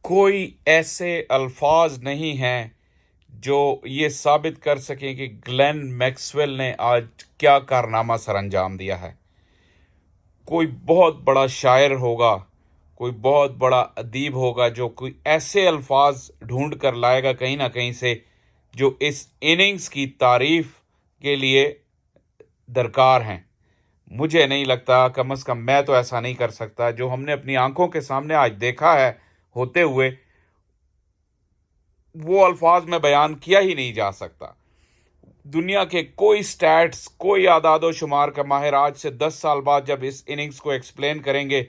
कोई ऐसे अल्फाज नहीं हैं जो ये साबित कर सकें कि ग्लेन मैक्सवेल ने आज क्या कारनामा सरअंजाम दिया है। कोई बहुत बड़ा शायर होगा, कोई बहुत बड़ा अदीब होगा जो कोई ऐसे अल्फाज ढूंढ कर लाएगा कहीं ना कहीं से, जो इस इनिंग्स की तारीफ के लिए दरकार हैं। मुझे नहीं लगता, कम से कम मैं तो ऐसा नहीं कर सकता। जो हमने अपनी आंखों के सामने आज देखा है होते हुए, वो अल्फाज में बयान किया ही नहीं जा सकता। दुनिया के कोई स्टैट्स, कोई आदादो शुमार का माहिर आज से 10 साल बाद जब इस इनिंग्स को एक्सप्लेन करेंगे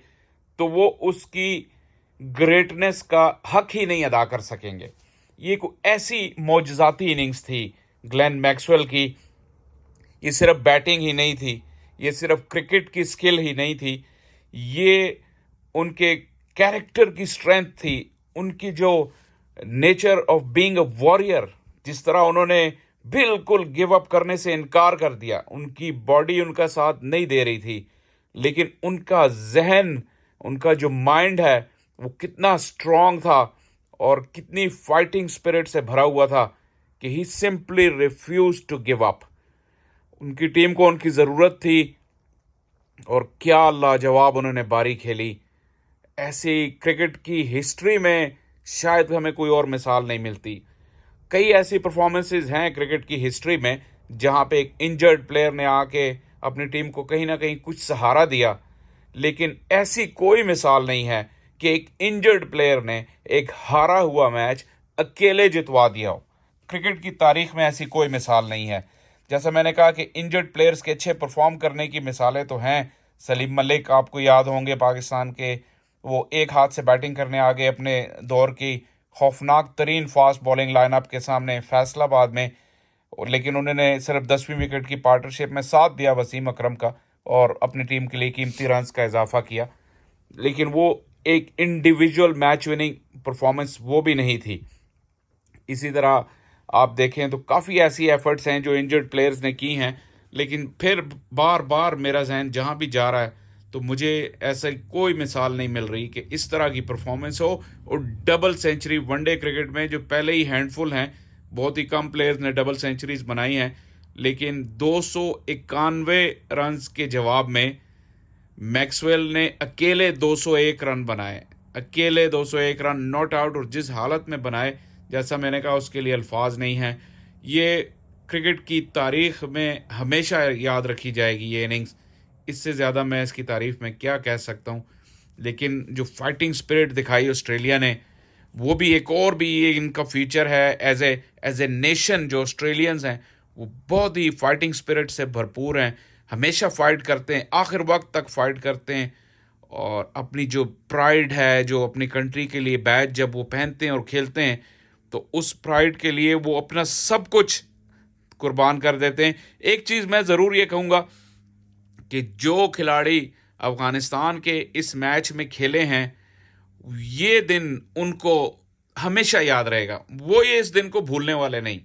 तो वो उसकी ग्रेटनेस का हक ही नहीं अदा कर सकेंगे। ये कोई ऐसी मौजज़ाती इनिंग्स थी ग्लेन मैक्सवेल की। ये सिर्फ बैटिंग ही नहीं थी, ये सिर्फ क्रिकेट की स्किल ही नहीं थी, ये उनके कैरेक्टर की स्ट्रेंथ थी, उनकी जो nature of being a warrior, जिस तरह उन्होंने बिल्कुल गिव अप करने से इनकार कर दिया। उनकी बॉडी उनका साथ नहीं दे रही थी, लेकिन उनका जहन, उनका जो माइंड है वो कितना स्ट्रांग था और कितनी फाइटिंग स्पिरिट से भरा हुआ था कि ही simply refuse to give up. उनकी टीम को उनकी ज़रूरत थी और क्या लाजवाब उन्होंने बारी खेली। ऐसी क्रिकेट की हिस्ट्री में शायद हमें कोई और मिसाल नहीं मिलती। कई ऐसी परफॉर्मेंसेज हैं क्रिकेट की हिस्ट्री में जहां पे एक इंजर्ड प्लेयर ने आके अपनी टीम को कहीं ना कहीं कुछ सहारा दिया, लेकिन ऐसी कोई मिसाल नहीं है कि एक इंजर्ड प्लेयर ने एक हारा हुआ मैच अकेले जितवा दिया हो। क्रिकेट की तारीख में ऐसी कोई मिसाल नहीं है। जैसा मैंने कहा कि इंजर्ड प्लेयर्स के अच्छे परफॉर्म करने की मिसालें तो हैं। सलीम मलिक आपको याद होंगे, पाकिस्तान के, वो एक हाथ से बैटिंग करने आ गए अपने दौर की खौफनाक तरीन फास्ट बॉलिंग लाइनअप के सामने फैसलाबाद में, लेकिन उन्होंने सिर्फ 10वीं विकेट की पार्टनरशिप में साथ दिया वसीम अकरम का और अपनी टीम के लिए कीमती रन्स का इजाफा किया। लेकिन वो एक इंडिविजुअल मैच विनिंग परफॉर्मेंस वो भी नहीं थी। इसी तरह आप देखें तो काफ़ी ऐसी एफर्ट्स हैं जो इंजर्ड प्लेयर्स ने की हैं, लेकिन फिर बार बार मेरा जहन जहाँ भी जा रहा है तो मुझे ऐसा कोई मिसाल नहीं मिल रही कि इस तरह की परफॉर्मेंस हो। और डबल सेंचुरी वनडे क्रिकेट में जो पहले ही हैंडफुल हैं, बहुत ही कम प्लेयर्स ने डबल सेंचुरीज बनाई हैं, लेकिन 291 रन्स के जवाब में मैक्सवेल ने अकेले 201 रन बनाए। अकेले 201 रन नॉट आउट, और जिस हालत में बनाए, जैसा मैंने कहा, उसके लिए अल्फाज नहीं हैं। ये क्रिकेट की तारीख में हमेशा याद रखी जाएगी ये इनिंग्स। इससे ज़्यादा मैं इसकी तारीफ में क्या कह सकता हूँ। लेकिन जो फाइटिंग स्पिरिट दिखाई ऑस्ट्रेलिया ने, वो भी एक और भी ये इनका फीचर है। एज ए नेशन जो ऑस्ट्रेलियंस हैं वो बहुत ही फाइटिंग स्पिरिट से भरपूर हैं। हमेशा फाइट करते हैं, आखिर वक्त तक फाइट करते हैं, और अपनी जो प्राइड है, जो अपनी कंट्री के लिए बैच जब वो पहनते हैं और खेलते हैं, तो उस प्राइड के लिए वो अपना सब कुछ कुर्बान कर देते हैं। एक चीज़ मैं ज़रूर ये कहूँगा कि जो खिलाड़ी अफ़गानिस्तान के इस मैच में खेले हैं, ये दिन उनको हमेशा याद रहेगा। वो ये इस दिन को भूलने वाले नहीं,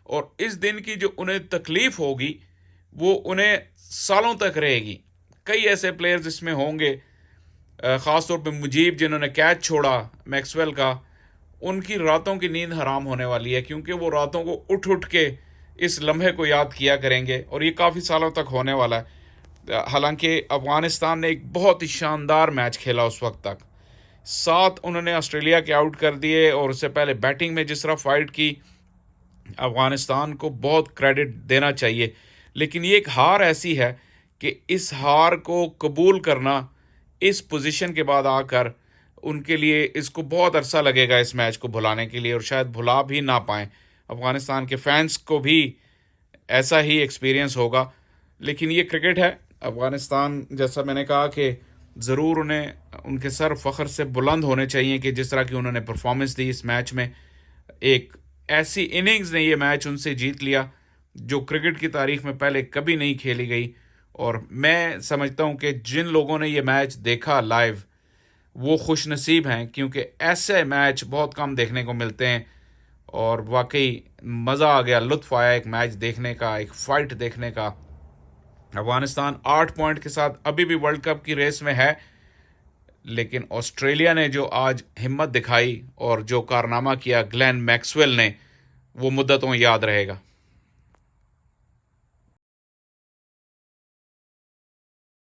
और इस दिन की जो उन्हें तकलीफ़ होगी वो उन्हें सालों तक रहेगी। कई ऐसे प्लेयर्स इसमें होंगे, ख़ास तौर पे मुजीब, जिन्होंने कैच छोड़ा मैक्सवेल का, उनकी रातों की नींद हराम होने वाली है, क्योंकि वो रातों को उठ उठ के इस लम्हे को याद किया करेंगे, और ये काफ़ी सालों तक होने वाला है। हालांकि अफ़गानिस्तान ने एक बहुत ही शानदार मैच खेला उस वक्त तक। 7 उन्होंने ऑस्ट्रेलिया के आउट कर दिए, और उससे पहले बैटिंग में जिस तरह फाइट की, अफ़गानिस्तान को बहुत क्रेडिट देना चाहिए। लेकिन ये एक हार ऐसी है कि इस हार को कबूल करना इस पोजीशन के बाद आकर उनके लिए, इसको बहुत अरसा लगेगा इस मैच को भुलाने के लिए, और शायद भुला भी ना पाएँ। अफ़गानिस्तान के फैंस को भी ऐसा ही एक्सपीरियंस होगा। लेकिन ये क्रिकेट है। अफ़गानिस्तान, जैसा मैंने कहा कि ज़रूर उन्हें उनके सर फ़ख्र से बुलंद होने चाहिए कि जिस तरह की उन्होंने परफॉर्मेंस दी इस मैच में। एक ऐसी इनिंग्स ने ये मैच उनसे जीत लिया जो क्रिकेट की तारीख में पहले कभी नहीं खेली गई। और मैं समझता हूँ कि जिन लोगों ने ये मैच देखा लाइव, वो खुश नसीब हैं, क्योंकि ऐसे मैच बहुत कम देखने को मिलते हैं। और वाकई मज़ा आ गया, लुत्फ़ आया एक मैच देखने का, एक फ़ाइट देखने का। अफ़गानिस्तान 8 पॉइंट के साथ अभी भी वर्ल्ड कप की रेस में है, लेकिन ऑस्ट्रेलिया ने जो आज हिम्मत दिखाई और जो कारनामा किया ग्लेन मैक्सवेल ने, वो मुद्दतों याद रहेगा।